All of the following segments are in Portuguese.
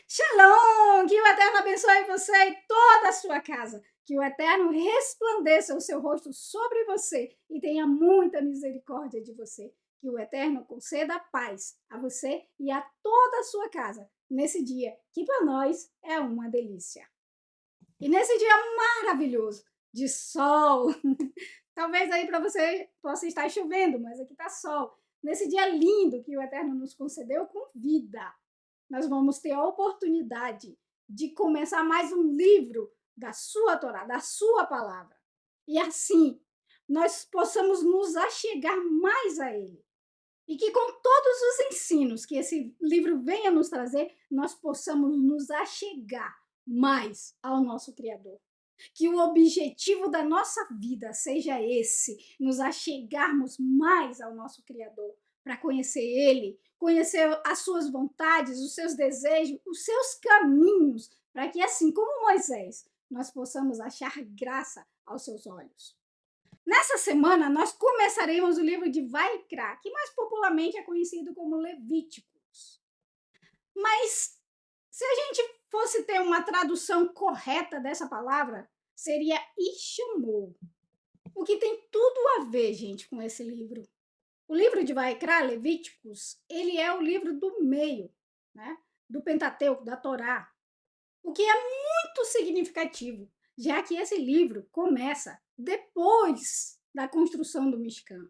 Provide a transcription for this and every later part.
Shalom! Que o Eterno abençoe você e toda a sua casa. Que o Eterno resplandeça o seu rosto sobre você e tenha muita misericórdia de você. Que o Eterno conceda paz a você e a toda a sua casa nesse dia, que para nós é uma delícia. E nesse dia maravilhoso de sol, talvez aí para você possa estar chovendo, mas aqui está sol. Nesse dia lindo que o Eterno nos concedeu com vida, nós vamos ter a oportunidade de começar mais um livro da sua Torá, da sua palavra. E assim, nós possamos nos achegar mais a ele. E que com todos os ensinos que esse livro venha nos trazer, nós possamos nos achegar mais ao nosso Criador. Que o objetivo da nossa vida seja esse, nos achegarmos mais ao nosso Criador, para conhecer Ele, conhecer as suas vontades, os seus desejos, os seus caminhos, para que, assim como Moisés, nós possamos achar graça aos seus olhos. Nessa semana, nós começaremos o livro de Vaikra, que mais popularmente é conhecido como Levíticos. Mas se a gente fosse ter uma tradução correta dessa palavra, seria Ishamou. O que tem tudo a ver, gente, com esse livro. O livro de Vaikra, Levíticos, ele é o livro do meio, né? Do Pentateuco, da Torá. O que é muito significativo, já que esse livro começa depois da construção do Mishkan.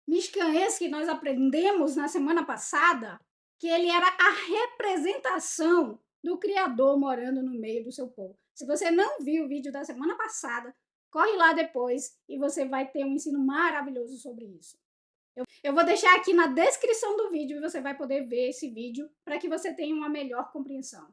Mishkan esse que nós aprendemos na semana passada, que ele era a representação do Criador morando no meio do seu povo. Se você não viu o vídeo da semana passada, corre lá depois e você vai ter um ensino maravilhoso sobre isso. Eu vou deixar aqui na descrição do vídeo e você vai poder ver esse vídeo para que você tenha uma melhor compreensão.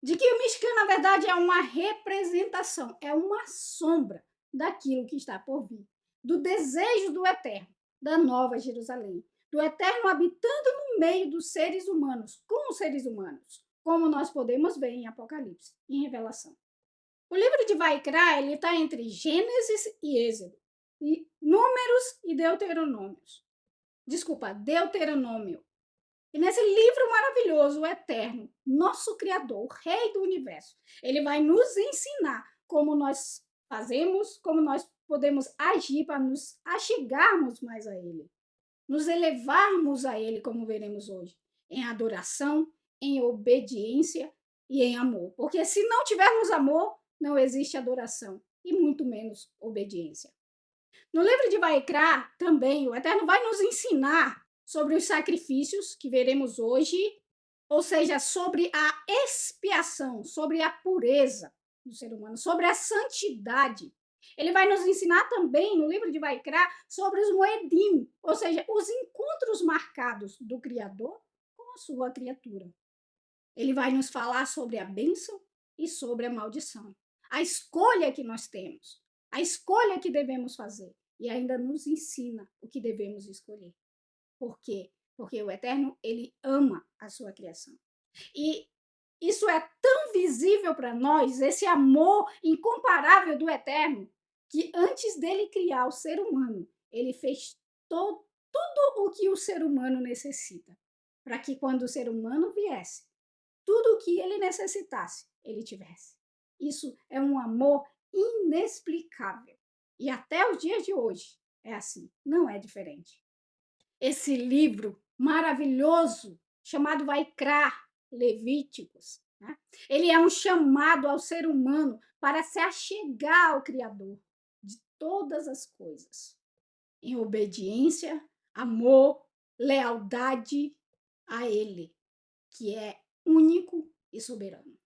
De que o Mishkan, na verdade, é uma representação, é uma sombra daquilo que está por vir, do desejo do Eterno, da Nova Jerusalém, do Eterno habitando no meio dos seres humanos, com os seres humanos, como nós podemos ver em Apocalipse, em Revelação. O livro de Vaikra, ele está entre Gênesis e Êxodo, e Números e Deuteronômios. Desculpa, Deuteronômio. E nesse livro maravilhoso, o Eterno, nosso Criador, o Rei do Universo, ele vai nos ensinar como nós fazemos, como nós podemos agir para nos achegarmos mais a Ele, nos elevarmos a Ele, como veremos hoje, em adoração, em obediência e em amor. Porque se não tivermos amor, não existe adoração e muito menos obediência. No livro de Vaikra, também, o Eterno vai nos ensinar sobre os sacrifícios que veremos hoje, ou seja, sobre a expiação, sobre a pureza do ser humano, sobre a santidade. Ele vai nos ensinar também, no livro de Vaikra, sobre os moedim, ou seja, os encontros marcados do Criador com a sua criatura. Ele vai nos falar sobre a bênção e sobre a maldição. A escolha que nós temos, a escolha que devemos fazer. E ainda nos ensina o que devemos escolher. Por quê? Porque o Eterno, ele ama a sua criação. E isso é tão visível para nós, esse amor incomparável do Eterno, que antes dele criar o ser humano, ele fez tudo o que o ser humano necessita. Para que quando o ser humano viesse, tudo o que ele necessitasse, ele tivesse. Isso é um amor inexplicável. E até os dias de hoje é assim, não é diferente. Esse livro maravilhoso, chamado Vaikra, Levíticos, né? Ele é um chamado ao ser humano para se achegar ao Criador de todas as coisas, em obediência, amor, lealdade a Ele, que é único e soberano.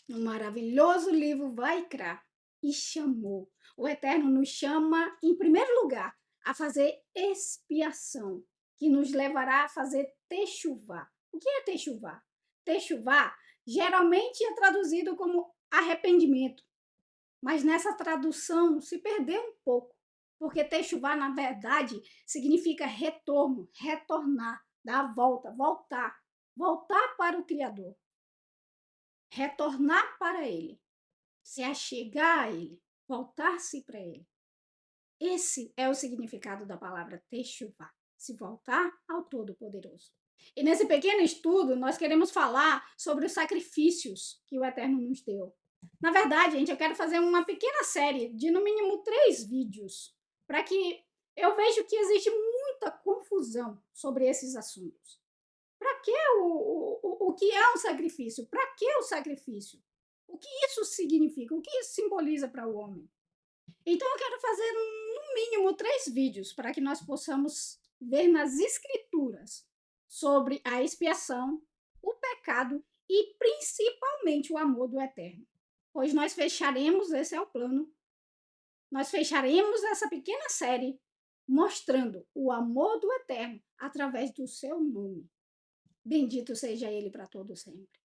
No maravilhoso livro Vaikra, e chamou. O Eterno nos chama, em primeiro lugar, a fazer expiação, que nos levará a fazer techuvá. O que é techuvá? Techuvá geralmente é traduzido como arrependimento, mas nessa tradução se perdeu um pouco, porque techuvá, na verdade, significa retorno, retornar, dar a volta, voltar, voltar para o Criador, retornar para Ele, se achegar a Ele, voltar-se para Ele. Esse é o significado da palavra techuvá, se voltar ao Todo-Poderoso. E nesse pequeno estudo, nós queremos falar sobre os sacrifícios que o Eterno nos deu. Na verdade, gente, eu quero fazer uma pequena série de no mínimo 3 vídeos, para que eu veja que existe muita confusão sobre esses assuntos. Para que o que é um sacrifício? Para que o sacrifício? O que isso significa? O que isso simboliza para o homem? Então, eu quero fazer no mínimo 3 vídeos para que nós possamos ver nas escrituras sobre a expiação, o pecado e principalmente o amor do Eterno. Pois nós fecharemos, esse é o plano, nós fecharemos essa pequena série mostrando o amor do Eterno através do seu nome. Bendito seja ele para todo sempre.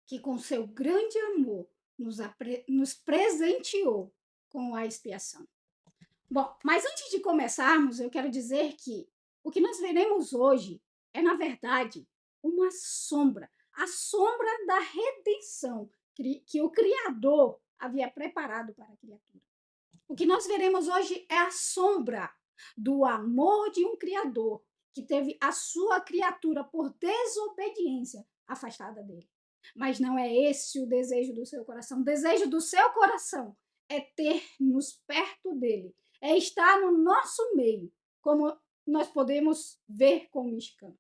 Que com seu grande amor nos presenteou com a expiação. Bom, mas antes de começarmos, eu quero dizer que o que nós veremos hoje é, na verdade, uma sombra, a sombra da redenção que o Criador havia preparado para a criatura. O que nós veremos hoje é a sombra do amor de um Criador que teve a sua criatura por desobediência afastada dele. Mas não é esse o desejo do seu coração. O desejo do seu coração é ter-nos perto dele, é estar no nosso meio, como nós podemos ver com o mexicano.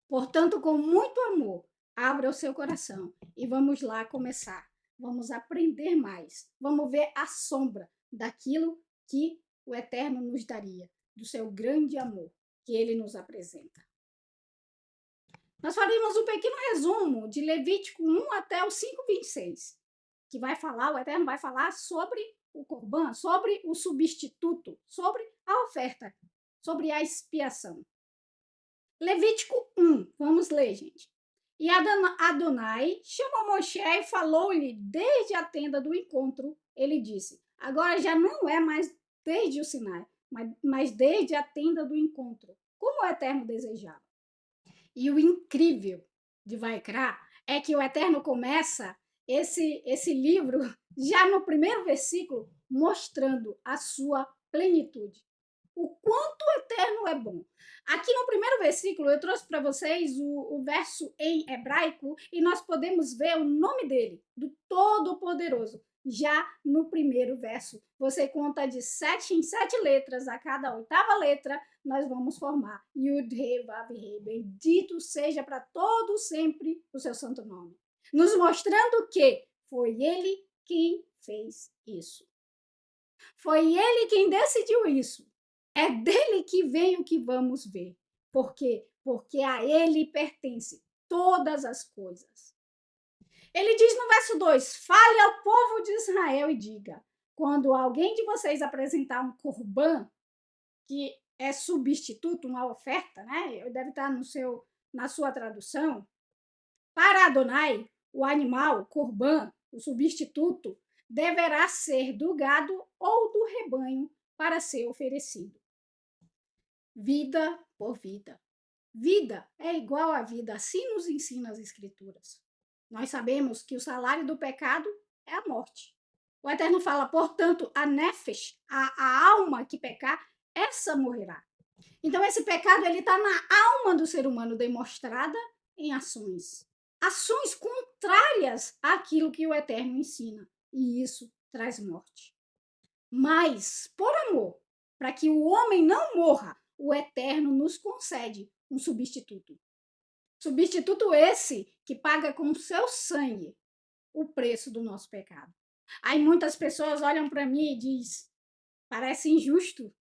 Portanto, com muito amor, abra o seu coração e vamos lá começar. Vamos aprender mais. Vamos ver a sombra daquilo que o Eterno nos daria, do seu grande amor que ele nos apresenta. Nós faremos um pequeno resumo de Levítico 1 até o 5:26, que vai falar, o Eterno vai falar sobre o Corban, sobre o substituto, sobre a oferta, sobre a expiação. Levítico 1, vamos ler, gente. E Adonai chamou Moshe e falou-lhe desde a tenda do encontro. Ele disse, agora já não é mais desde o Sinai, mas desde a tenda do encontro, como o Eterno desejava. E o incrível de Vaikra é que o Eterno começa esse livro já no primeiro versículo mostrando a sua plenitude. O quanto o Eterno é bom. Aqui no primeiro versículo eu trouxe para vocês o verso em hebraico e nós podemos ver o nome dele, do Todo-Poderoso. Já no primeiro verso, você conta de 7 em 7 letras, a cada 8ª letra nós vamos formar Yud, He, Vav, He. Bendito seja para todo sempre o seu santo nome. Nos mostrando que foi ele quem fez isso. Foi ele quem decidiu isso. É dele que vem o que vamos ver. Por quê? Porque a ele pertence todas as coisas. Ele diz no verso 2, fale ao povo de Israel e diga, quando alguém de vocês apresentar um corban, que é substituto, uma oferta, né? Deve estar na sua tradução, para Adonai, o animal, corban, o substituto, deverá ser do gado ou do rebanho para ser oferecido. Vida por vida. Vida é igual a vida, assim nos ensina as Escrituras. Nós sabemos que o salário do pecado é a morte. O Eterno fala, portanto, a nefesh, a alma que pecar, essa morrerá. Então, esse pecado está na alma do ser humano, demonstrada em ações. Ações contrárias àquilo que o Eterno ensina. E isso traz morte. Mas, por amor, para que o homem não morra, o Eterno nos concede um substituto. Substituto esse que paga com o seu sangue o preço do nosso pecado. Aí muitas pessoas olham para mim e dizem, parece injusto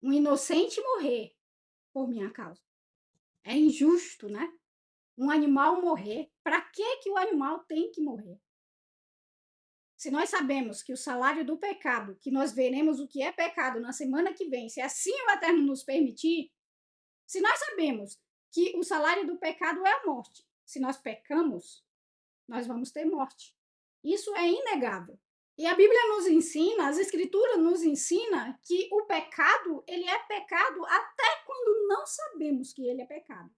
um inocente morrer por minha causa. É injusto, né? Um animal morrer. Para que o animal tem que morrer? Se nós sabemos que o salário do pecado, que nós veremos o que é pecado na semana que vem, se assim o Eterno nos permitir, se nós sabemos que o salário do pecado é a morte, se nós pecamos, nós vamos ter morte. Isso é inegável. E a Bíblia nos ensina, as Escrituras nos ensinam que o pecado, ele é pecado até quando não sabemos que ele é pecado.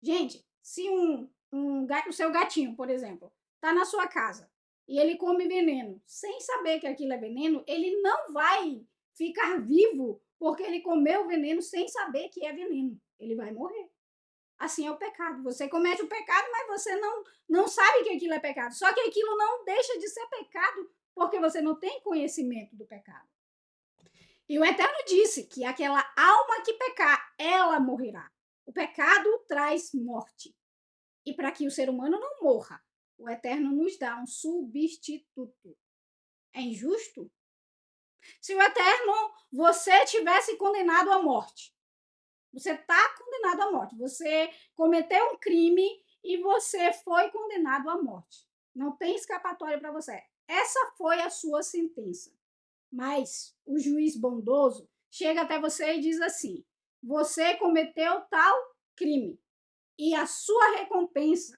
Gente, se o seu gatinho, por exemplo, está na sua casa e ele come veneno, sem saber que aquilo é veneno, ele não vai ficar vivo porque ele comeu veneno sem saber que é veneno. Ele vai morrer. assim é o pecado. Você comete o pecado, mas você não sabe que aquilo é pecado. Só que aquilo não deixa de ser pecado porque você não tem conhecimento do pecado. E o Eterno disse que aquela alma que pecar, ela morrerá. O pecado traz morte. E para que o ser humano não morra, o Eterno nos dá um substituto. É injusto? Se o Eterno, você tivesse condenado à morte, você está condenado à morte, você cometeu um crime e você foi condenado à morte. Não tem escapatória para você. Essa foi a sua sentença. Mas o juiz bondoso chega até você e diz assim: você cometeu tal crime e a sua recompensa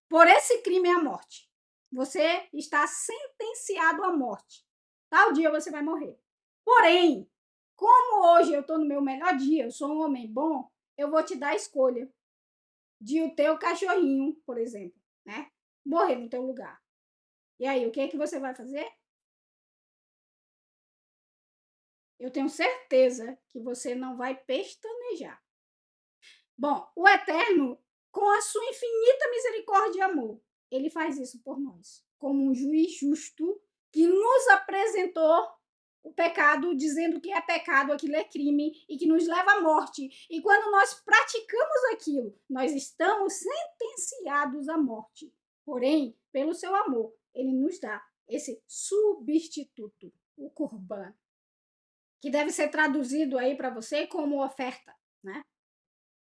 por esse crime é a morte. Você está sentenciado à morte. Tal dia você vai morrer. Porém, como hoje eu estou no meu melhor dia, eu sou um homem bom, eu vou te dar a escolha de o teu cachorrinho, por exemplo, né, morrer no teu lugar. E aí, o que é que você vai fazer? Eu tenho certeza que você não vai pestanejar. Bom, o Eterno, com a sua infinita misericórdia e amor, ele faz isso por nós, como um juiz justo que nos apresentou o pecado, dizendo que é pecado, aquilo é crime e que nos leva à morte. E quando nós praticamos aquilo, nós estamos sentenciados à morte. Porém, pelo seu amor, ele nos dá esse substituto, o Corban, que deve ser traduzido aí para você como oferta, né?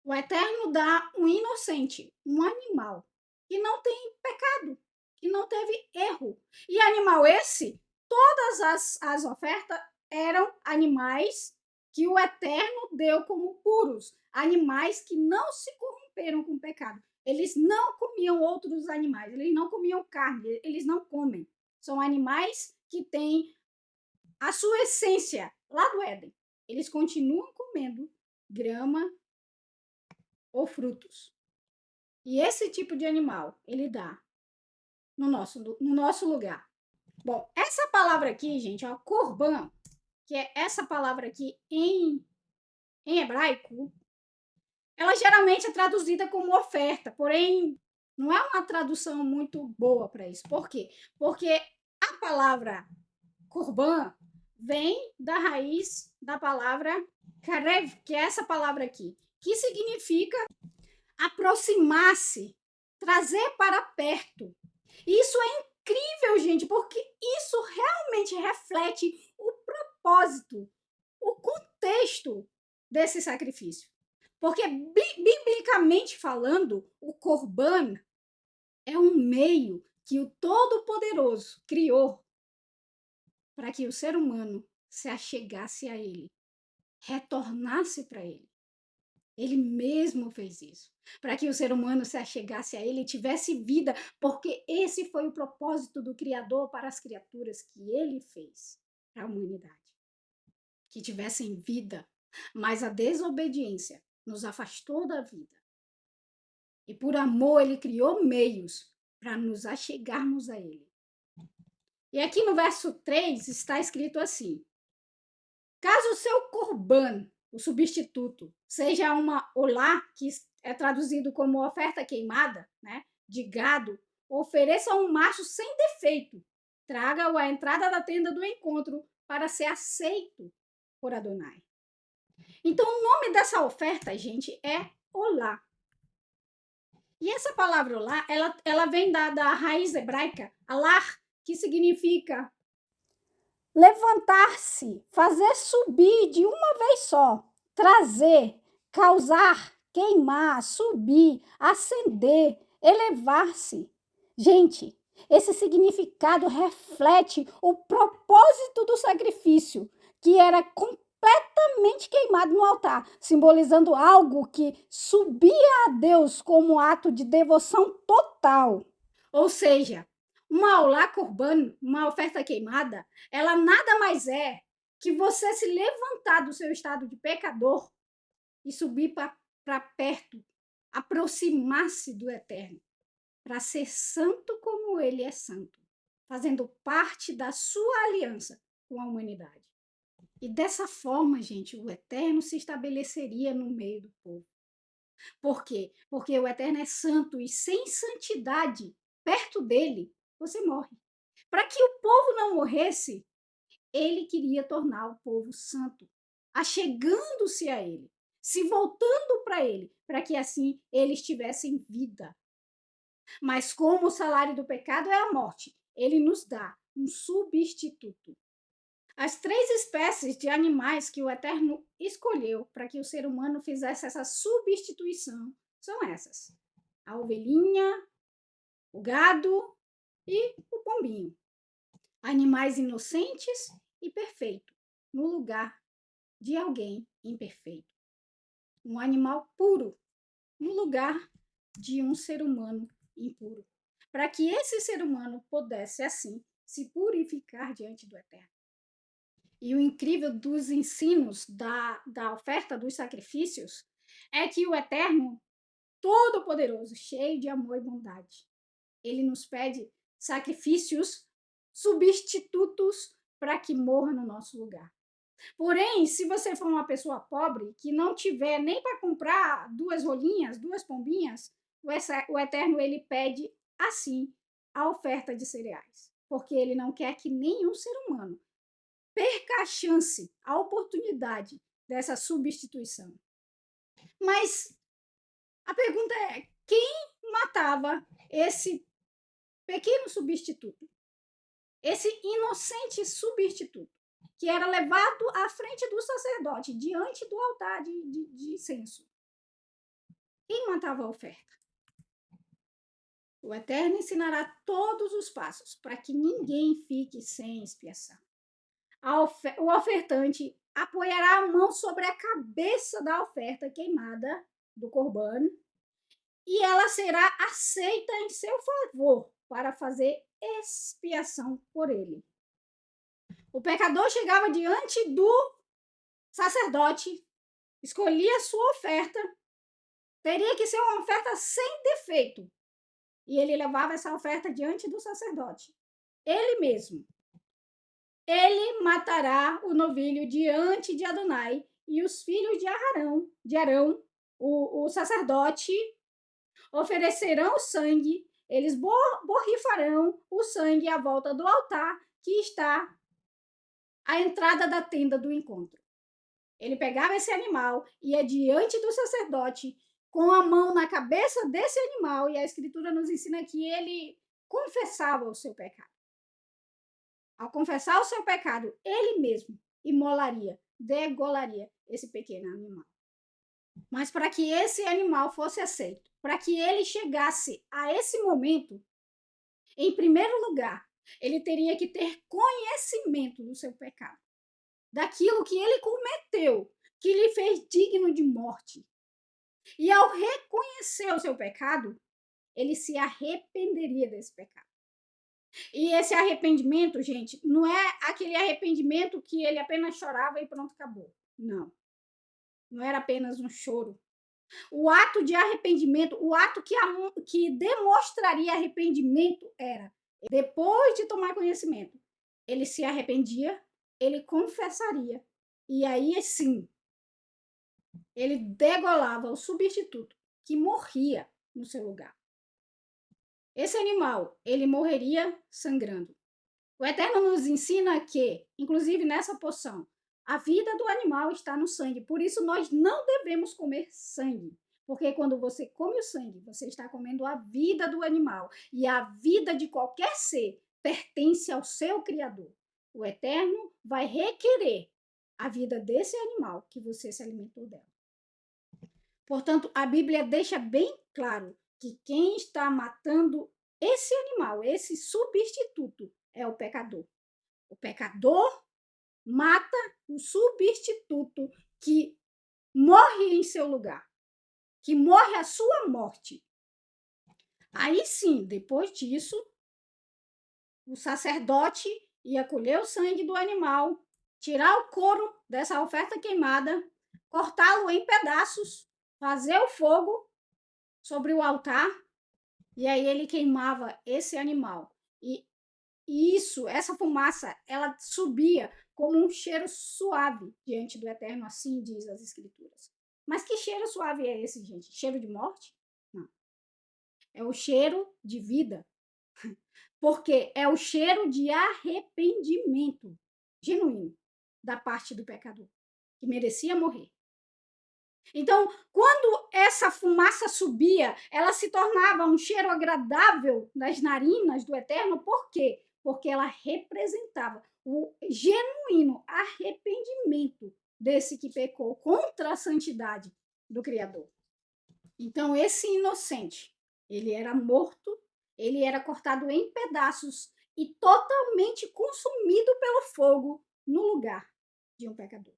O Eterno dá um inocente, um animal, que não tem pecado, que não teve erro. E animal esse, todas as ofertas eram animais que o Eterno deu como puros, animais que não se corromperam com o pecado. Eles não comiam outros animais, eles não comiam carne, eles não comem. São animais que têm a sua essência lá do Éden. Eles continuam comendo grama ou frutos. E esse tipo de animal ele dá no nosso lugar. Bom, essa palavra aqui, gente, ó, korban, que é essa palavra aqui em hebraico, ela geralmente é traduzida como oferta, porém não é uma tradução muito boa para isso. Por quê? Porque a palavra korban vem da raiz da palavra karev, que é essa palavra aqui, que significa aproximar-se, trazer para perto. Isso é incrível, gente, porque isso realmente reflete o propósito, o contexto desse sacrifício. Porque, biblicamente falando, o Corban é um meio que o Todo-Poderoso criou para que o ser humano se achegasse a ele, retornasse para ele. Ele mesmo fez isso, para que o ser humano se achegasse a ele e tivesse vida, porque esse foi o propósito do Criador para as criaturas que ele fez para a humanidade. Que tivessem vida, mas a desobediência nos afastou da vida. E por amor ele criou meios para nos achegarmos a ele. E aqui no verso 3 está escrito assim: caso o seu corban, o substituto, seja uma olá, que é traduzido como oferta queimada, né, de gado, ofereça um macho sem defeito, traga-o à entrada da tenda do encontro para ser aceito por Adonai. Então, o nome dessa oferta, gente, é olá. E essa palavra olá, ela vem da raiz hebraica, alar, que significa levantar-se, fazer subir de uma vez só, trazer, causar, queimar, subir, acender, elevar-se. Gente, esse significado reflete o propósito do sacrifício, que era completamente queimado no altar, simbolizando algo que subia a Deus como ato de devoção total. Ou seja, uma aulá corban, uma oferta queimada, ela nada mais é que você se levantar do seu estado de pecador e subir para perto, aproximar-se do Eterno, para ser santo como ele é santo, fazendo parte da sua aliança com a humanidade. E dessa forma, gente, o Eterno se estabeleceria no meio do povo. Por quê? Porque o Eterno é santo e sem santidade perto dele, você morre. Para que o povo não morresse, ele queria tornar o povo santo, achegando-se a ele, se voltando para ele, para que assim eles tivessem vida. Mas como o salário do pecado é a morte, ele nos dá um substituto. As três espécies de animais que o Eterno escolheu para que o ser humano fizesse essa substituição são essas: a ovelhinha, o gado e o pombinho. Animais inocentes e perfeitos, no lugar de alguém imperfeito. Um animal puro, no lugar de um ser humano impuro. Para que esse ser humano pudesse, assim, se purificar diante do Eterno. E o incrível dos ensinos da oferta dos sacrifícios é que o Eterno, todo-poderoso, cheio de amor e bondade, ele nos pede sacrifícios substitutos para que morra no nosso lugar. Porém, se você for uma pessoa pobre, que não tiver nem para comprar duas rolinhas, duas pombinhas, o Eterno ele pede assim a oferta de cereais, porque ele não quer que nenhum ser humano perca a chance, a oportunidade dessa substituição. Mas a pergunta é: quem matava esse pequeno substituto? Esse inocente substituto, que era levado à frente do sacerdote, diante do altar de incenso. Quem matava a oferta? O Eterno ensinará todos os passos para que ninguém fique sem expiação. O ofertante apoiará a mão sobre a cabeça da oferta queimada do corban e ela será aceita em seu favor para fazer expiação por ele. O pecador chegava diante do sacerdote, escolhia sua oferta, teria que ser uma oferta sem defeito, e ele levava essa oferta diante do sacerdote. Ele mesmo. Ele matará o novilho diante de Adonai, e os filhos de Arão, o sacerdote, oferecerão o sangue, eles borrifarão o sangue à volta do altar que está à entrada da tenda do encontro. Ele pegava esse animal, ia diante do sacerdote, com a mão na cabeça desse animal, e a Escritura nos ensina que ele confessava o seu pecado. Ao confessar o seu pecado, ele mesmo imolaria, degolaria esse pequeno animal. Mas para que esse animal fosse aceito, para que ele chegasse a esse momento, em primeiro lugar, ele teria que ter conhecimento do seu pecado, daquilo que ele cometeu, que lhe fez digno de morte. E ao reconhecer o seu pecado, ele se arrependeria desse pecado. E esse arrependimento, gente, não é aquele arrependimento que ele apenas chorava e pronto, acabou. Não. Não era apenas um choro. O ato de arrependimento, o ato que demonstraria arrependimento era, depois de tomar conhecimento, ele se arrependia, ele confessaria. E aí sim, ele degolava o substituto que morria no seu lugar. Esse animal, ele morreria sangrando. O Eterno nos ensina que, inclusive nessa porção, a vida do animal está no sangue. Por isso, nós não devemos comer sangue. Porque quando você come o sangue, você está comendo a vida do animal. E a vida de qualquer ser pertence ao seu Criador. O Eterno vai requerer a vida desse animal que você se alimentou dela. Portanto, a Bíblia deixa bem claro que quem está matando esse animal, esse substituto, é o pecador. O pecador mata o substituto que morre em seu lugar, que morre a sua morte. Aí sim, depois disso, o sacerdote ia colher o sangue do animal, tirar o couro dessa oferta queimada, cortá-lo em pedaços, fazer o fogo sobre o altar, e aí ele queimava esse animal. E isso, essa fumaça, ela subia como um cheiro suave diante do Eterno, assim diz as Escrituras. Mas que cheiro suave é esse, gente? Cheiro de morte? Não. É o cheiro de vida. Porque é o cheiro de arrependimento genuíno da parte do pecador, que merecia morrer. Então, quando essa fumaça subia, ela se tornava um cheiro agradável nas narinas do Eterno. Por quê? Porque ela representava o genuíno arrependimento desse que pecou contra a santidade do Criador. Então, esse inocente, ele era morto, ele era cortado em pedaços e totalmente consumido pelo fogo no lugar de um pecador.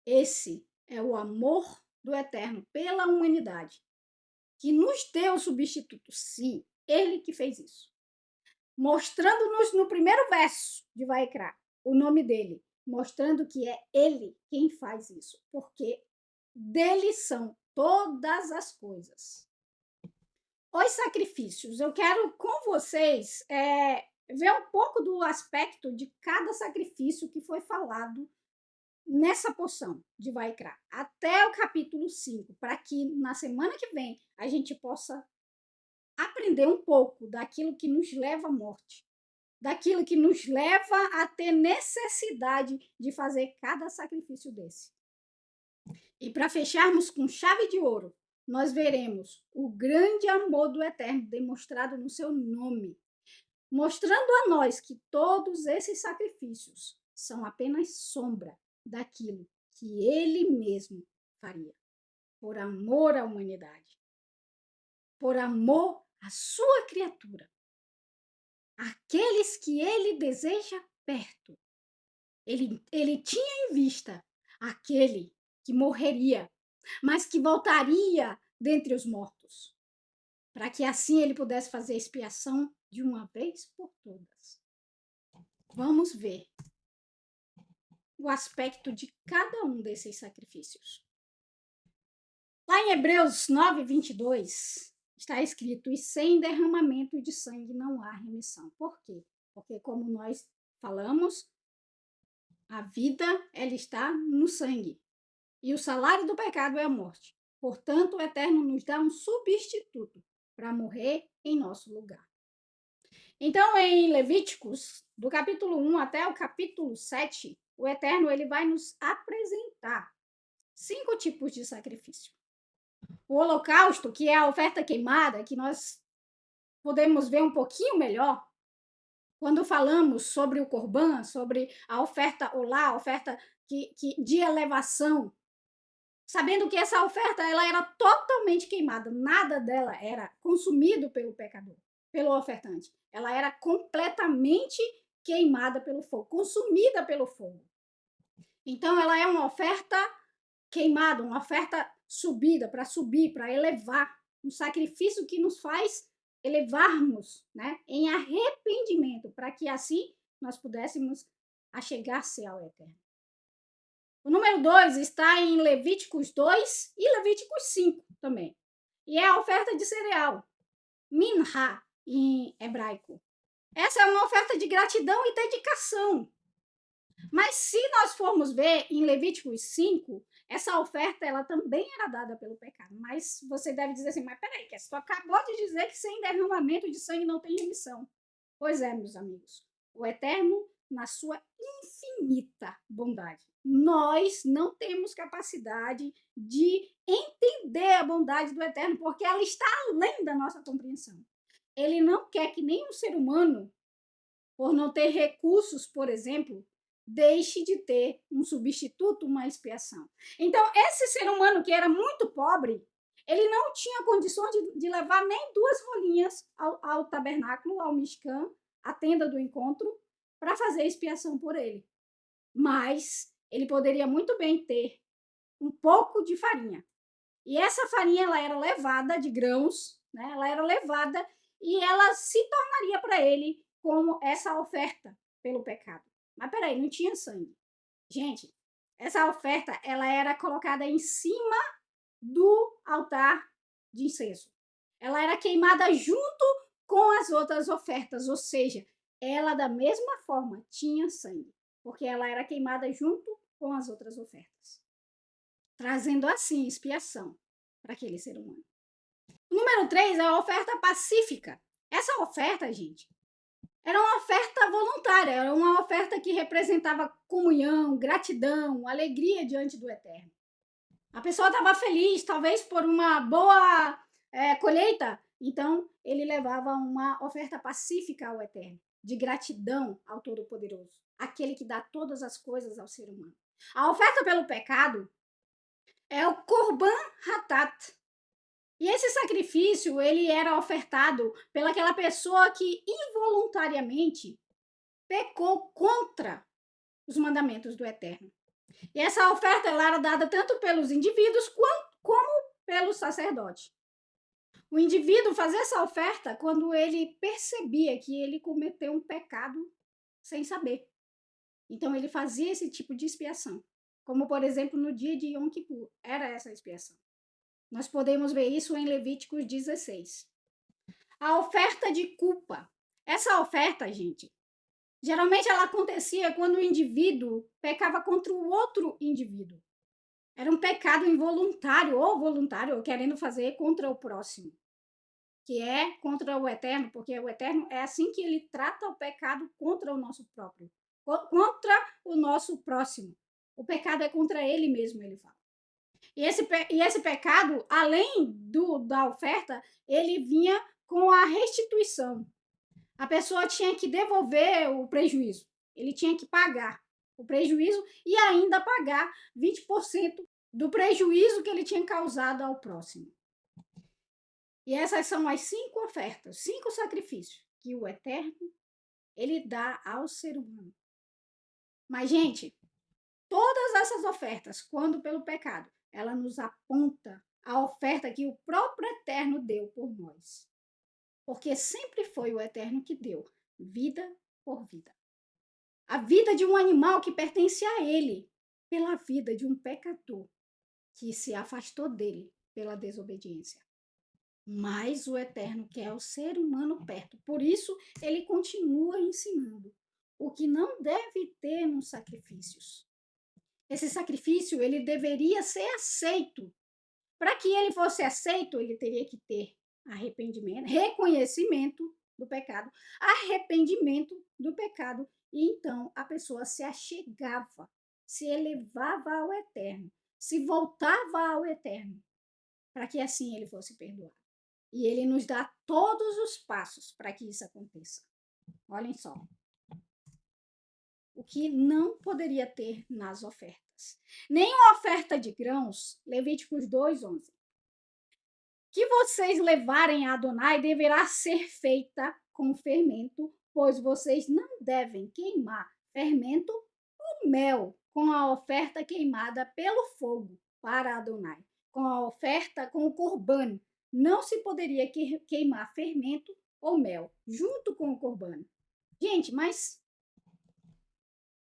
Esse é o amor do Eterno pela humanidade, que nos deu o substituto. Sim, ele que fez isso. Mostrando-nos no primeiro verso de Vaikra o nome dele, mostrando que é ele quem faz isso, porque dele são todas as coisas. Os sacrifícios. Eu quero com vocês ver um pouco do aspecto de cada sacrifício que foi falado nessa porção de Vaikra, até o capítulo 5, para que na semana que vem a gente possa aprender um pouco daquilo que nos leva à morte, daquilo que nos leva a ter necessidade de fazer cada sacrifício desse. E para fecharmos com chave de ouro, nós veremos o grande amor do Eterno demonstrado no seu nome, mostrando a nós que todos esses sacrifícios são apenas sombra daquilo que ele mesmo faria, por amor à humanidade, por amor à sua criatura, aqueles que ele deseja perto. Ele tinha em vista aquele que morreria, mas que voltaria dentre os mortos, para que assim ele pudesse fazer expiação de uma vez por todas. Vamos ver o aspecto de cada um desses sacrifícios. Lá em Hebreus 9, 22, está escrito: e sem derramamento de sangue não há remissão. Por quê? Porque, como nós falamos, a vida ela está no sangue. E o salário do pecado é a morte. Portanto, o Eterno nos dá um substituto para morrer em nosso lugar. Então, em Levíticos, do capítulo 1 até o capítulo 7, o Eterno ele vai nos apresentar 5 tipos de sacrifício. O holocausto, que é a oferta queimada, que nós podemos ver um pouquinho melhor, quando falamos sobre o Corban, sobre a oferta olá, a oferta de elevação, sabendo que essa oferta ela era totalmente queimada, nada dela era consumido pelo pecador, pelo ofertante. Ela era completamente queimada pelo fogo, consumida pelo fogo. Então, ela é uma oferta queimada, uma oferta subida, para subir, para elevar, um sacrifício que nos faz elevarmos, né, em arrependimento, para que assim nós pudéssemos achegar-se ao Eterno. O número 2 está em Levíticos 2 e Levíticos 5 também. E é a oferta de cereal, minha em hebraico. Essa é uma oferta de gratidão e dedicação. Mas se nós formos ver em Levíticos 5, essa oferta ela também era dada pelo pecado. Mas você deve dizer assim, mas peraí, que você acabou de dizer que sem derramamento de sangue não tem remissão. Pois é, meus amigos. O Eterno, na sua infinita bondade, nós não temos capacidade de entender a bondade do Eterno, porque ela está além da nossa compreensão. Ele não quer que nenhum ser humano, por não ter recursos, por exemplo, deixe de ter um substituto, uma expiação. Então, esse ser humano que era muito pobre, ele não tinha condições de levar nem 2 rolinhas ao tabernáculo, ao Mishkan, a tenda do encontro, para fazer expiação por ele. Mas ele poderia muito bem ter um pouco de farinha. E essa farinha ela era levada de grãos, né? Ela era levada e ela se tornaria para ele como essa oferta pelo pecado. Mas peraí, não tinha sangue. Gente, essa oferta ela era colocada em cima do altar de incenso. Ela era queimada junto com as outras ofertas, ou seja, ela da mesma forma tinha sangue, porque ela era queimada junto com as outras ofertas. trazendo assim expiação para aquele ser humano. O número 3 é a oferta pacífica. Essa oferta, gente, era uma oferta voluntária, era uma oferta que representava comunhão, gratidão, alegria diante do Eterno. A pessoa estava feliz, talvez por uma boa colheita, então ele levava uma oferta pacífica ao Eterno, de gratidão ao Todo-Poderoso, aquele que dá todas as coisas ao ser humano. A oferta pelo pecado é o Korban Hatat. E esse sacrifício, ele era ofertado pelaquela pessoa que involuntariamente pecou contra os mandamentos do Eterno. E essa oferta ela era dada tanto pelos indivíduos como pelo sacerdote. O indivíduo fazia essa oferta quando ele percebia que ele cometeu um pecado sem saber. Então ele fazia esse tipo de expiação. Como, por exemplo, no dia de Yom Kippur, era essa expiação. Nós podemos ver isso em Levíticos 16. A oferta de culpa. Essa oferta, gente, geralmente ela acontecia quando o indivíduo pecava contra o outro indivíduo. Era um pecado involuntário ou voluntário, ou querendo fazer contra o próximo, que é contra o Eterno, porque o Eterno é assim que ele trata o pecado contra o nosso próprio, contra o nosso próximo. O pecado é contra ele mesmo, ele fala. E esse pecado, além da oferta, ele vinha com a restituição. A pessoa tinha que devolver o prejuízo. Ele tinha que pagar o prejuízo e ainda pagar 20% do prejuízo que ele tinha causado ao próximo. E essas são as 5 ofertas, 5 sacrifícios que o Eterno ele dá ao ser humano. Mas, gente, todas essas ofertas, quando pelo pecado, ela nos aponta a oferta que o próprio Eterno deu por nós. Porque sempre foi o Eterno que deu vida por vida. A vida de um animal que pertence a ele, pela vida de um pecador que se afastou dele pela desobediência. Mas o Eterno quer o ser humano perto. Por isso, ele continua ensinando o que não deve ter nos sacrifícios. Esse sacrifício, ele deveria ser aceito. Para que ele fosse aceito, ele teria que ter arrependimento, reconhecimento do pecado, arrependimento do pecado, e então a pessoa se achegava, se elevava ao Eterno, se voltava ao Eterno, para que assim ele fosse perdoado. E ele nos dá todos os passos para que isso aconteça. Olhem só. O que não poderia ter nas ofertas. Nenhuma oferta de grãos, Levíticos 2:11. Que vocês levarem a Adonai deverá ser feita com fermento, pois vocês não devem queimar fermento ou mel com a oferta queimada pelo fogo para Adonai. Com a oferta, com o corban, não se poderia queimar fermento ou mel junto com o corban. Gente, mas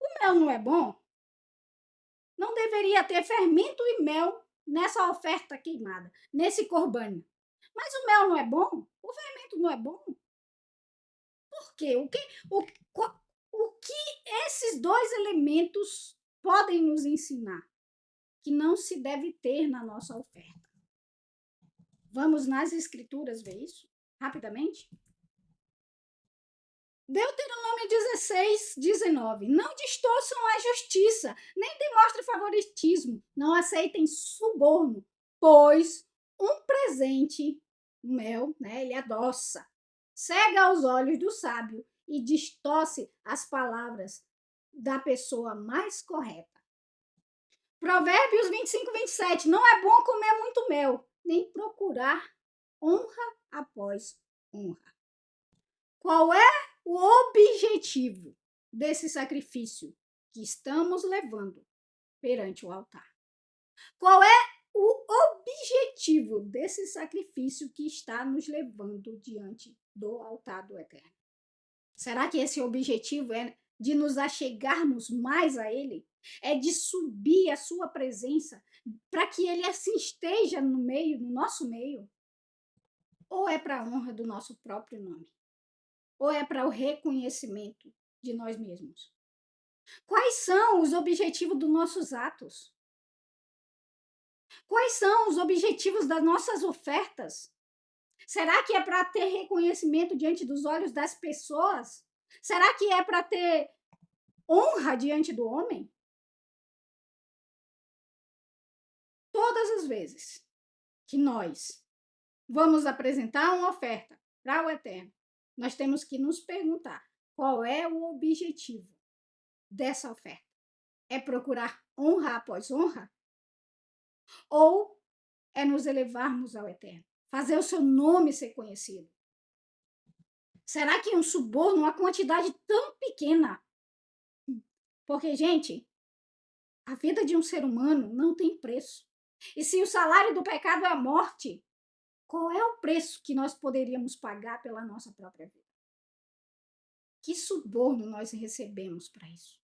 o mel não é bom? Não deveria ter fermento e mel nessa oferta queimada, nesse corban. Mas o mel não é bom? O fermento não é bom? Por quê? O que esses 2 elementos podem nos ensinar que não se deve ter na nossa oferta? Vamos nas escrituras ver isso rapidamente? Deuteronômio 16:19. Não distorçam a justiça, nem demonstrem favoritismo, não aceitem suborno, pois um presente, o mel, né, ele adoça, cega os olhos do sábio e distorce as palavras da pessoa mais correta. Provérbios 25:27. Não é bom comer muito mel, nem procurar honra após honra. Qual é o objetivo desse sacrifício que estamos levando perante o altar? Qual é o objetivo desse sacrifício que está nos levando diante do altar do Eterno? Será que esse objetivo é de nos achegarmos mais a Ele? É de subir a sua presença para que Ele assim esteja no nosso meio? Ou é para a honra do nosso próprio nome? Ou é para o reconhecimento de nós mesmos? Quais são os objetivos dos nossos atos? Quais são os objetivos das nossas ofertas? Será que é para ter reconhecimento diante dos olhos das pessoas? Será que é para ter honra diante do homem? Todas as vezes que nós vamos apresentar uma oferta para o Eterno, nós temos que nos perguntar qual é o objetivo dessa oferta. É procurar honra após honra? Ou é nos elevarmos ao Eterno? Fazer o seu nome ser conhecido? Será que um suborno, uma quantidade tão pequena? Porque, gente, a vida de um ser humano não tem preço. E se o salário do pecado é a morte, qual é o preço que nós poderíamos pagar pela nossa própria vida? Que suborno nós recebemos para isso?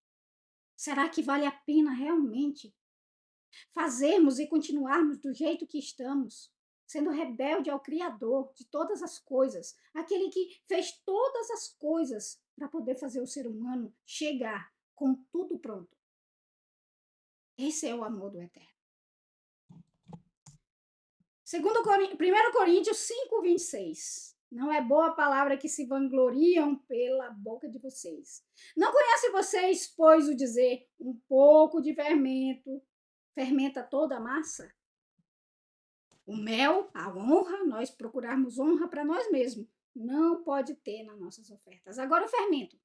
Será que vale a pena realmente fazermos e continuarmos do jeito que estamos, sendo rebelde ao Criador de todas as coisas, aquele que fez todas as coisas para poder fazer o ser humano chegar com tudo pronto? Esse é o amor do Eterno. 1 Coríntios 5, 26. Não é boa a palavra que se vangloriam pela boca de vocês. Não conhecem vocês, pois, o dizer, um pouco de fermento fermenta toda a massa? O mel, a honra, nós procurarmos honra para nós mesmos, não pode ter nas nossas ofertas. Agora o fermento.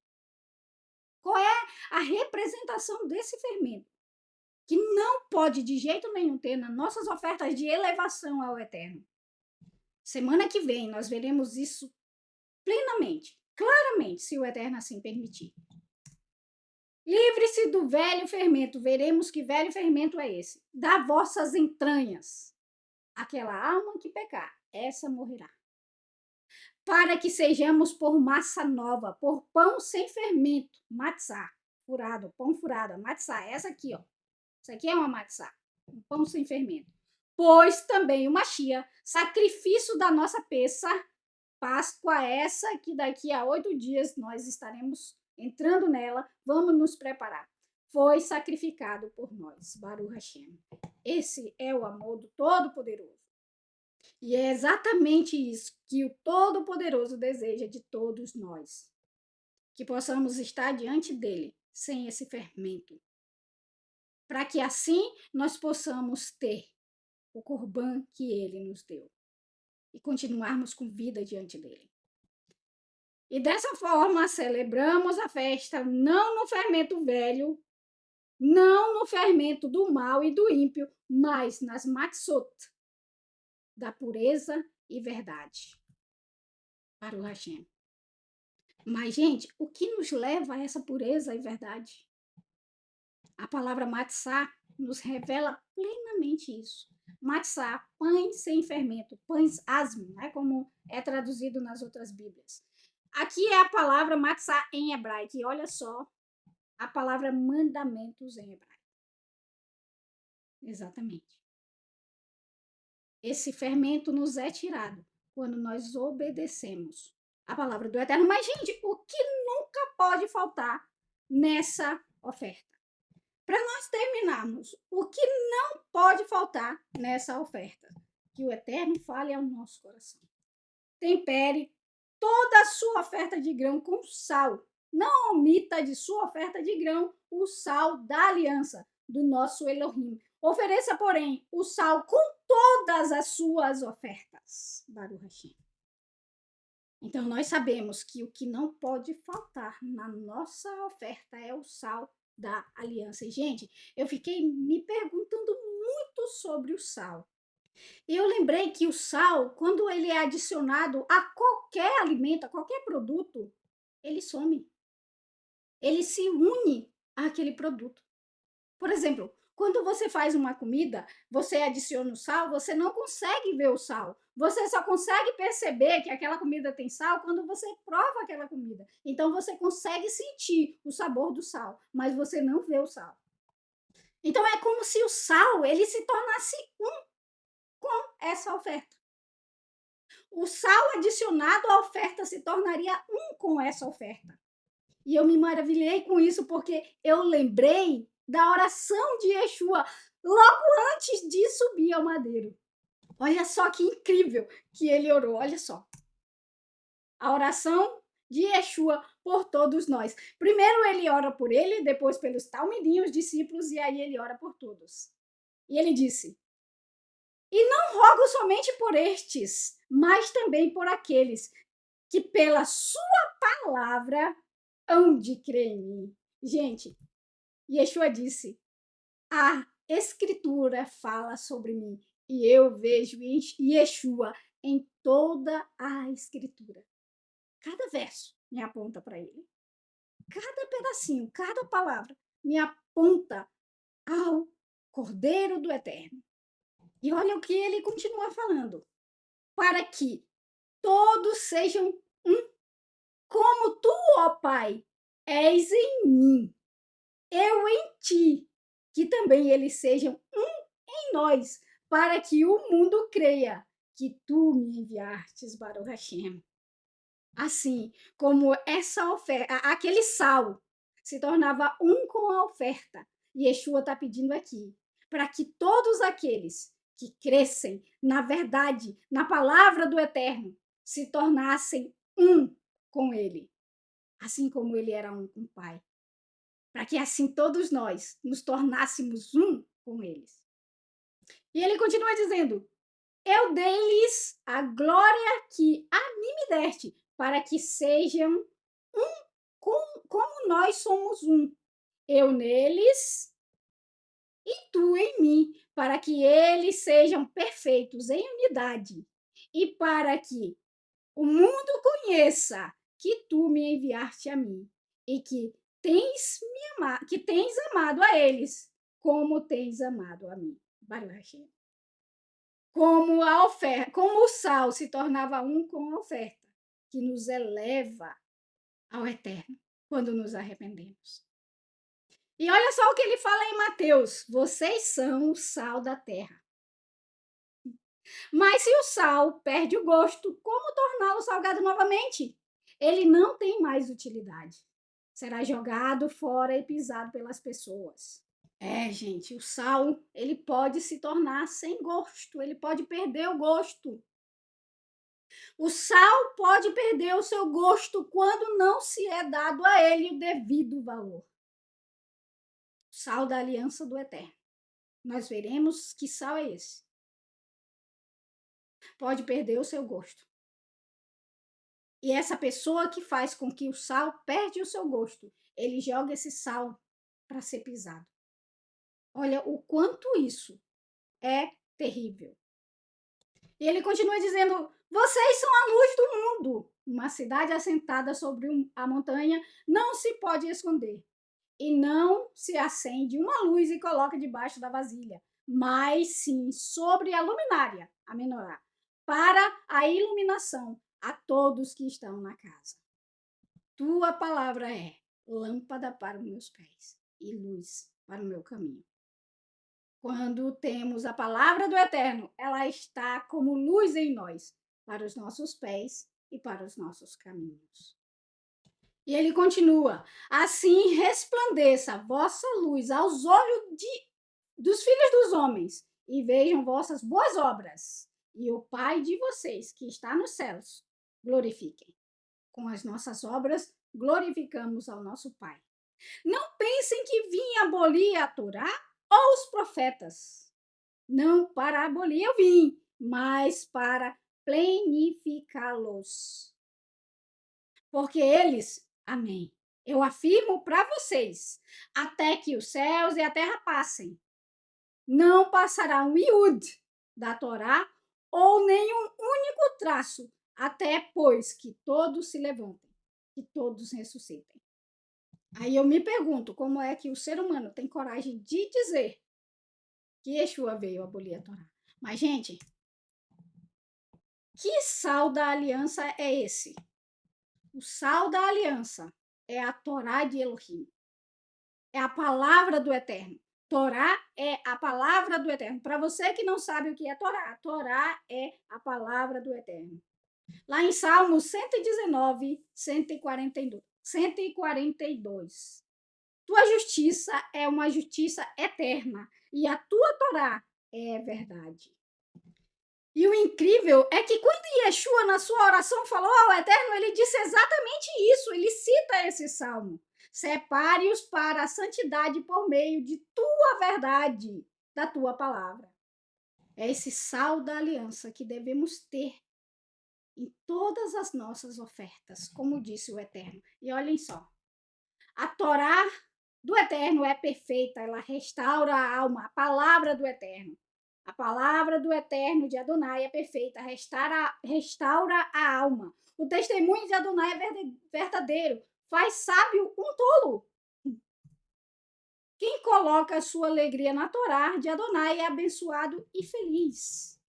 Qual é a representação desse fermento? Que não pode de jeito nenhum ter nas nossas ofertas de elevação ao Eterno. Semana que vem nós veremos isso plenamente, claramente, se o Eterno assim permitir. Livre-se do velho fermento. Veremos que velho fermento é esse. Das vossas entranhas. Aquela alma que pecar, essa morrerá. Para que sejamos por massa nova, por pão sem fermento, matzá, furado, pão furado, matzá, essa aqui, ó. Isso aqui é uma matzá, um pão sem fermento. Pois também o Machia, sacrifício da nossa peça, Páscoa essa que daqui a 8 dias nós estaremos entrando nela, vamos nos preparar. Foi sacrificado por nós, Baruch Hashem. Esse é o amor do Todo-Poderoso. E é exatamente isso que o Todo-Poderoso deseja de todos nós. Que possamos estar diante dele, sem esse fermento. Para que assim nós possamos ter o corban que ele nos deu. E continuarmos com vida diante dele. E dessa forma celebramos a festa não no fermento velho, não no fermento do mal e do ímpio, mas nas matzot, da pureza e verdade. Para o Hashem. Mas, gente, o que nos leva a essa pureza e verdade? A palavra matzá nos revela plenamente isso. Matzá, pães sem fermento, pães asmo, né, como é traduzido nas outras Bíblias. Aqui é a palavra matzá em hebraico, e olha só, a palavra mandamentos em hebraico. Exatamente. Esse fermento nos é tirado quando nós obedecemos a palavra do Eterno. Mas, gente, o que nunca pode faltar nessa oferta? Para nós terminarmos, o que não pode faltar nessa oferta? Que o Eterno fale ao nosso coração. Tempere toda a sua oferta de grão com sal. Não omita de sua oferta de grão o sal da aliança do nosso Elohim. Ofereça, porém, o sal com todas as suas ofertas. Baruch Hashem. Então, nós sabemos que o que não pode faltar na nossa oferta é o sal da aliança. E, gente, eu fiquei me perguntando muito sobre o sal. E eu lembrei que o sal, quando ele é adicionado a qualquer alimento, a qualquer produto, ele some. Ele se une àquele produto. Por exemplo, quando você faz uma comida, você adiciona o sal, você não consegue ver o sal. Você só consegue perceber que aquela comida tem sal quando você prova aquela comida. Então, você consegue sentir o sabor do sal, mas você não vê o sal. Então, é como se o sal ele se tornasse um com essa oferta. O sal adicionado à oferta se tornaria um com essa oferta. E eu me maravilhei com isso porque eu lembrei da oração de Yeshua. logo antes de subir ao madeiro. Olha só que incrível que ele orou, olha só. A oração de Yeshua por todos nós. Primeiro ele ora por ele, depois pelos talmidinhos, discípulos, e aí ele ora por todos. E ele disse: e não rogo somente por estes, mas também por aqueles que pela sua palavra hão de crer em mim. Gente, Yeshua disse: a Escritura fala sobre mim e eu vejo Yeshua em toda a Escritura. Cada verso me aponta para ele. Cada pedacinho, cada palavra me aponta ao Cordeiro do Eterno. E olha o que ele continua falando. Para que todos sejam um, como tu, ó Pai, és em mim, eu em ti, que também eles sejam um em nós, para que o mundo creia que tu me enviastes, Baruch Hashem. Assim como essa oferta, aquele sal se tornava um com a oferta, Yeshua está pedindo aqui, para que todos aqueles que crescem na verdade, na palavra do Eterno, se tornassem um com ele, assim como ele era um com o Pai. Para que assim todos nós nos tornássemos um com eles. E ele continua dizendo: eu dei-lhes a glória que a mim me deste, para que sejam um como nós somos um. Eu neles e tu em mim, para que eles sejam perfeitos em unidade, e para que o mundo conheça que tu me enviaste a mim, e que tens amado a eles, como tens amado a mim. Baruch Hashem. Como o sal se tornava um com a oferta, que nos eleva ao eterno quando nos arrependemos. E olha só o que ele fala em Mateus: vocês são o sal da terra. Mas se o sal perde o gosto, como torná-lo salgado novamente? Ele não tem mais utilidade. Será jogado fora e pisado pelas pessoas. Gente, o sal, ele pode se tornar sem gosto, ele pode perder o gosto. O sal pode perder o seu gosto quando não se é dado a ele o devido valor. Sal da aliança do Eterno. Nós veremos que sal é esse. Pode perder o seu gosto. E essa pessoa que faz com que o sal perde o seu gosto, ele joga esse sal para ser pisado. Olha o quanto isso é terrível. E ele continua dizendo: vocês são a luz do mundo. Uma cidade assentada sobre a montanha não se pode esconder. E não se acende uma luz e coloca debaixo da vasilha, mas sim sobre a luminária, a menorá, para a iluminação a todos que estão na casa. Tua palavra é lâmpada para os meus pés e luz para o meu caminho. Quando temos a palavra do Eterno, ela está como luz em nós, para os nossos pés e para os nossos caminhos. E ele continua: assim resplandeça a vossa luz aos olhos dos filhos dos homens, e vejam vossas boas obras, e o Pai de vocês, que está nos céus, glorifiquem. Com as nossas obras, glorificamos ao nosso Pai. Não pensem que vim abolir a Torá ou os profetas. Não para abolir eu vim, mas para plenificá-los. Porque eles, amém, eu afirmo para vocês, até que os céus e a terra passem, não passará um iud da Torá ou nenhum único traço, até pois que todos se levantem, que todos ressuscitem. Aí eu me pergunto, como é que o ser humano tem coragem de dizer que Yeshua veio abolir a Torá? Mas, gente, que sal da aliança é esse? O sal da aliança é a Torá de Elohim. É a palavra do Eterno. Torá é a palavra do Eterno. Para você que não sabe o que é Torá, Torá é a palavra do Eterno. Lá em Salmos 119, 142. Tua justiça é uma justiça eterna e a tua Torá é verdade. E o incrível é que quando Yeshua, na sua oração, falou ao Eterno, ele disse exatamente isso, ele cita esse salmo. Separe-os para a santidade por meio de tua verdade, da tua palavra. É esse sal da aliança que devemos ter em todas as nossas ofertas, como disse o Eterno. E olhem só, a Torá do Eterno é perfeita, ela restaura a alma, a palavra do Eterno. A palavra do Eterno de Adonai é perfeita, restaura a alma. O testemunho de Adonai é verdadeiro, faz sábio um tolo. Quem coloca a sua alegria na Torá de Adonai é abençoado e feliz.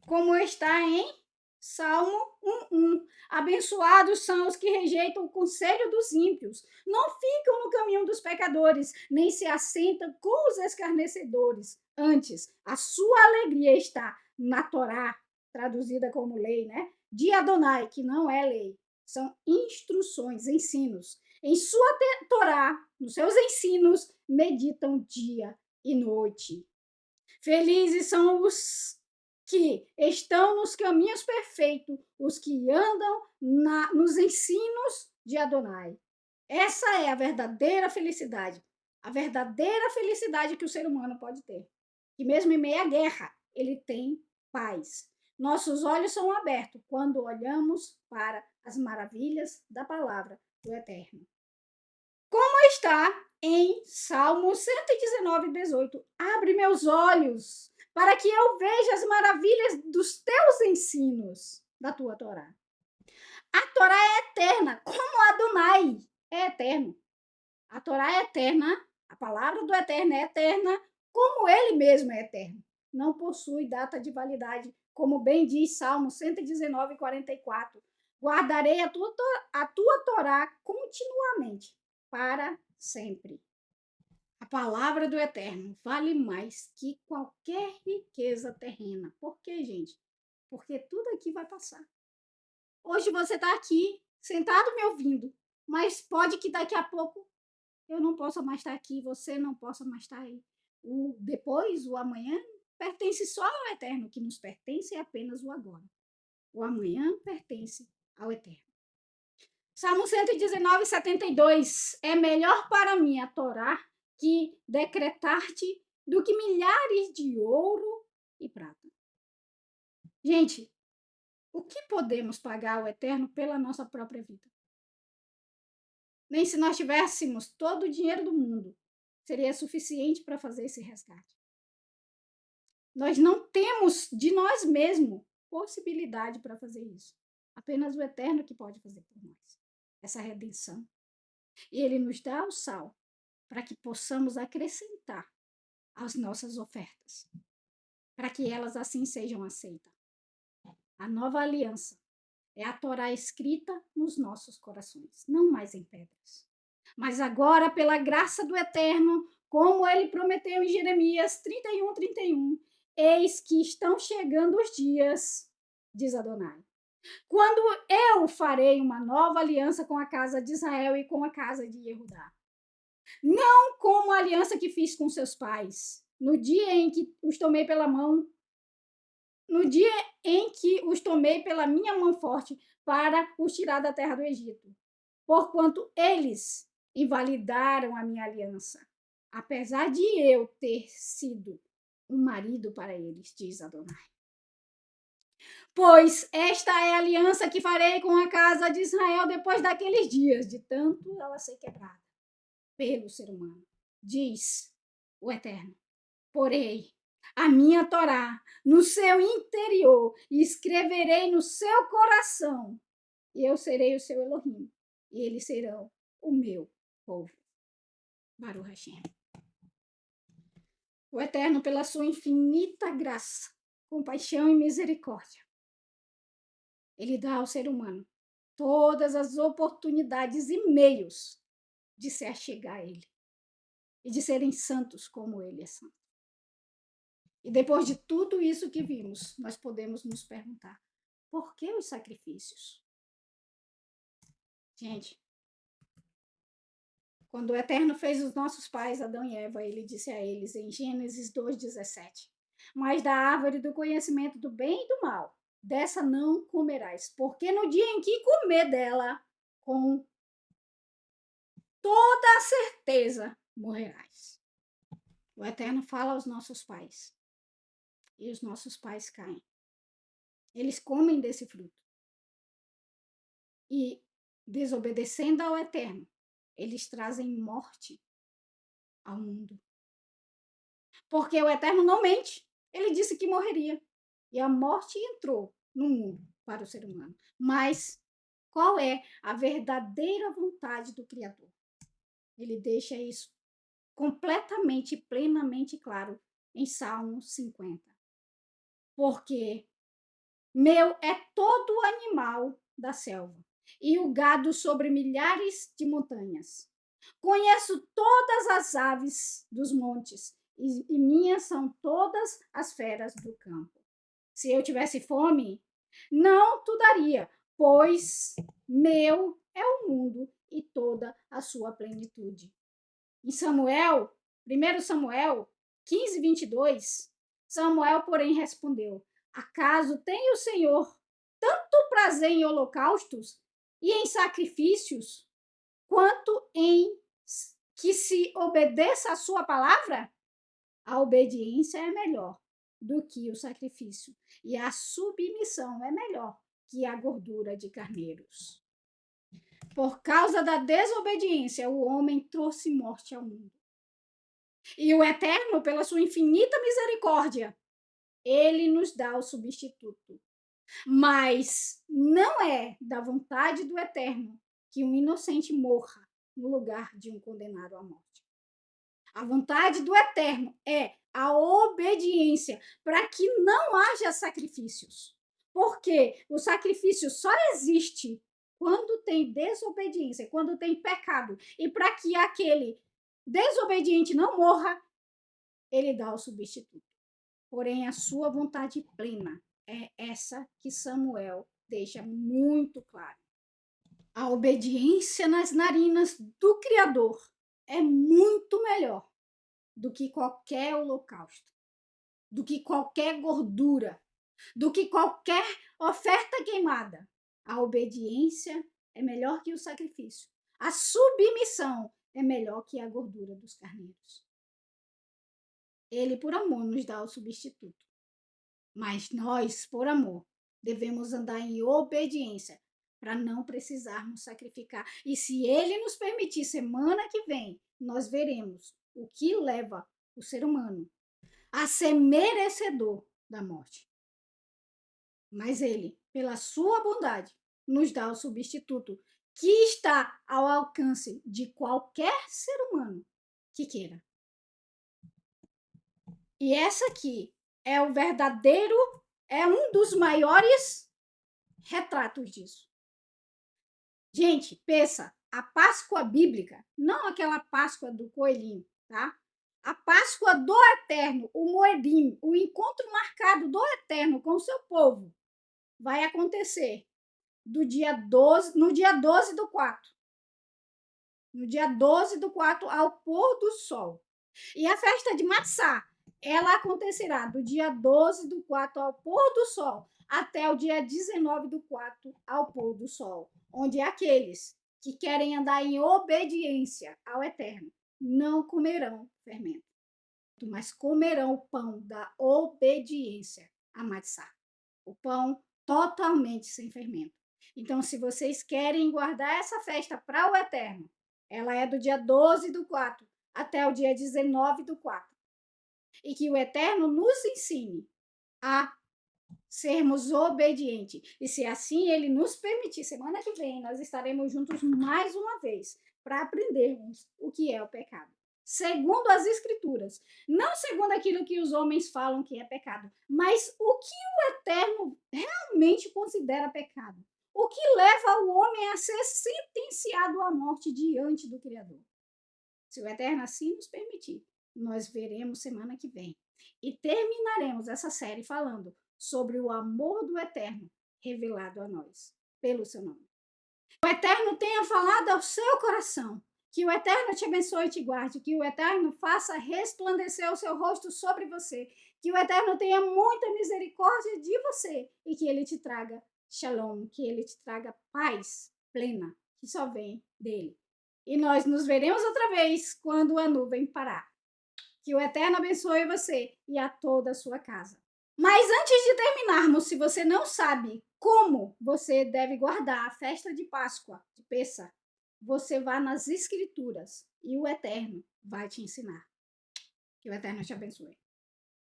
Como está em Salmo 1:1. Abençoados são os que rejeitam o conselho dos ímpios, não ficam no caminho dos pecadores, nem se assentam com os escarnecedores. Antes, a sua alegria está na Torá, traduzida como lei, né? De Adonai, que não é lei. São instruções, ensinos. Em sua Torá, nos seus ensinos, meditam dia e noite. Felizes são os que estão nos caminhos perfeitos, os que andam nos ensinos de Adonai. Essa é a verdadeira felicidade que o ser humano pode ter. Que mesmo em meio à guerra, ele tem paz. Nossos olhos são abertos quando olhamos para as maravilhas da palavra do Eterno. Como está em Salmo 119:18, abre meus olhos para que eu veja as maravilhas dos teus ensinos, da tua Torá. A Torá é eterna, como Adonai é eterno. A Torá é eterna, a palavra do Eterno é eterna, como ele mesmo é eterno. Não possui data de validade, como bem diz Salmo 119:44. Guardarei a tua Torá continuamente, para sempre. A palavra do Eterno vale mais que qualquer riqueza terrena. Por quê, gente? Porque tudo aqui vai passar. Hoje você está aqui, sentado me ouvindo, mas pode que daqui a pouco eu não possa mais estar aqui, você não possa mais estar aí. O depois, o amanhã, pertence só ao Eterno, que nos pertence é apenas o agora. O amanhã pertence ao Eterno. Salmo 119:72. É melhor para mim a Torá que decretar-te do que milhares de ouro e prata. Gente, o que podemos pagar ao Eterno pela nossa própria vida? Nem se nós tivéssemos todo o dinheiro do mundo, seria suficiente para fazer esse resgate. Nós não temos de nós mesmos possibilidade para fazer isso. Apenas o Eterno que pode fazer por nós essa redenção. E ele nos dá o sal para que possamos acrescentar às nossas ofertas, para que elas assim sejam aceitas. A nova aliança é a Torá escrita nos nossos corações, não mais em pedras. Mas agora, pela graça do Eterno, como ele prometeu em Jeremias 31:31, eis que estão chegando os dias, diz Adonai, quando eu farei uma nova aliança com a casa de Israel e com a casa de Yehudá. Não como a aliança que fiz com seus pais, no dia em que os tomei pela mão, no dia em que os tomei pela minha mão forte para os tirar da terra do Egito, porquanto eles invalidaram a minha aliança, apesar de eu ter sido um marido para eles, diz Adonai. Pois esta é a aliança que farei com a casa de Israel depois daqueles dias, de tanto ela ser quebrada pelo ser humano, diz o Eterno. Porei a minha Torá no seu interior e escreverei no seu coração, e eu serei o seu Elohim, e eles serão o meu povo. Baruch Hashem. O Eterno, pela sua infinita graça, compaixão e misericórdia, ele dá ao ser humano todas as oportunidades e meios de se achegar a ele e de serem santos como ele é santo. E depois de tudo isso que vimos, nós podemos nos perguntar, por que os sacrifícios? Gente, Quando o Eterno fez os nossos pais, Adão e Eva, ele disse a eles em Gênesis 2:17: Mas da árvore do conhecimento do bem e do mal, dessa não comerás, porque no dia em que comer dela, com toda a certeza morrerás. O Eterno fala aos nossos pais, e os nossos pais caem. Eles comem desse fruto. E, desobedecendo ao Eterno, eles trazem morte ao mundo. Porque o Eterno não mente. Ele disse que morreria. E a morte entrou no mundo para o ser humano. Mas qual é a verdadeira vontade do Criador? Ele deixa isso completamente, plenamente claro em Salmo 50. Porque meu é todo animal da selva, e o gado sobre milhares de montanhas. Conheço todas as aves dos montes, e minhas são todas as feras do campo. Se eu tivesse fome, não tu daria, pois meu é o mundo e toda a sua plenitude. Em Samuel, 1 Samuel 15:22, Samuel, porém, respondeu: Acaso tem o Senhor tanto prazer em holocaustos e em sacrifícios, quanto em que se obedeça a sua palavra? A obediência é melhor do que o sacrifício, e a submissão é melhor que a gordura de carneiros. Por causa da desobediência, o homem trouxe morte ao mundo. E o Eterno, pela sua infinita misericórdia, ele nos dá o substituto. Mas não é da vontade do Eterno que um inocente morra no lugar de um condenado à morte. A vontade do Eterno é a obediência, para que não haja sacrifícios. Porque o sacrifício só existe quando tem desobediência, quando tem pecado. E para que aquele desobediente não morra, ele dá o substituto. Porém, a sua vontade plena é essa que Samuel deixa muito claro. A obediência nas narinas do Criador é muito melhor do que qualquer holocausto, do que qualquer gordura, do que qualquer oferta queimada. A obediência é melhor que o sacrifício. A submissão é melhor que a gordura dos carneiros. Ele, por amor, nos dá o substituto. Mas nós, por amor, devemos andar em obediência para não precisarmos sacrificar. E se ele nos permitir, semana que vem, nós veremos o que leva o ser humano a ser merecedor da morte. Mas ele, pela sua bondade, nos dá o substituto que está ao alcance de qualquer ser humano que queira. E essa aqui é o verdadeiro, é um dos maiores retratos disso. Gente, pensa, a Páscoa bíblica, não aquela Páscoa do coelhinho, tá? A Páscoa do Eterno, o Moedim, o encontro marcado do Eterno com o seu povo, vai acontecer no dia 12 do 4. No dia 12 do 4, ao pôr do sol. E a festa de Matzá, ela acontecerá do dia 12 do 4 ao pôr do sol, até o dia 19 do 4 ao pôr do sol, onde aqueles que querem andar em obediência ao Eterno não comerão fermento, mas comerão o pão da obediência a Matzá, o pão totalmente sem fermento. Então, se vocês querem guardar essa festa para o Eterno, ela é do dia 12 do 4 até o dia 19 do 4. E que o Eterno nos ensine a sermos obedientes. E se assim ele nos permitir, semana que vem nós estaremos juntos mais uma vez para aprendermos o que é o pecado. Segundo as Escrituras. Não segundo aquilo que os homens falam que é pecado, mas o que o Eterno realmente considera pecado. O que leva o homem a ser sentenciado à morte diante do Criador. Se o Eterno assim nos permitir, nós veremos semana que vem. E terminaremos essa série falando sobre o amor do Eterno revelado a nós, pelo seu nome. O Eterno tenha falado ao seu coração Que o Eterno te abençoe e te guarde. Que o Eterno faça resplandecer o seu rosto sobre você. Que o Eterno tenha muita misericórdia de você. E que ele te traga shalom. Que ele te traga paz plena, que só vem dele. E nós nos veremos outra vez quando a nuvem parar. Que o Eterno abençoe você e a toda a sua casa. Mas antes de terminarmos, se você não sabe como você deve guardar a festa de Páscoa, de Pêssar, você vá nas Escrituras e o Eterno vai te ensinar. Que o Eterno te abençoe.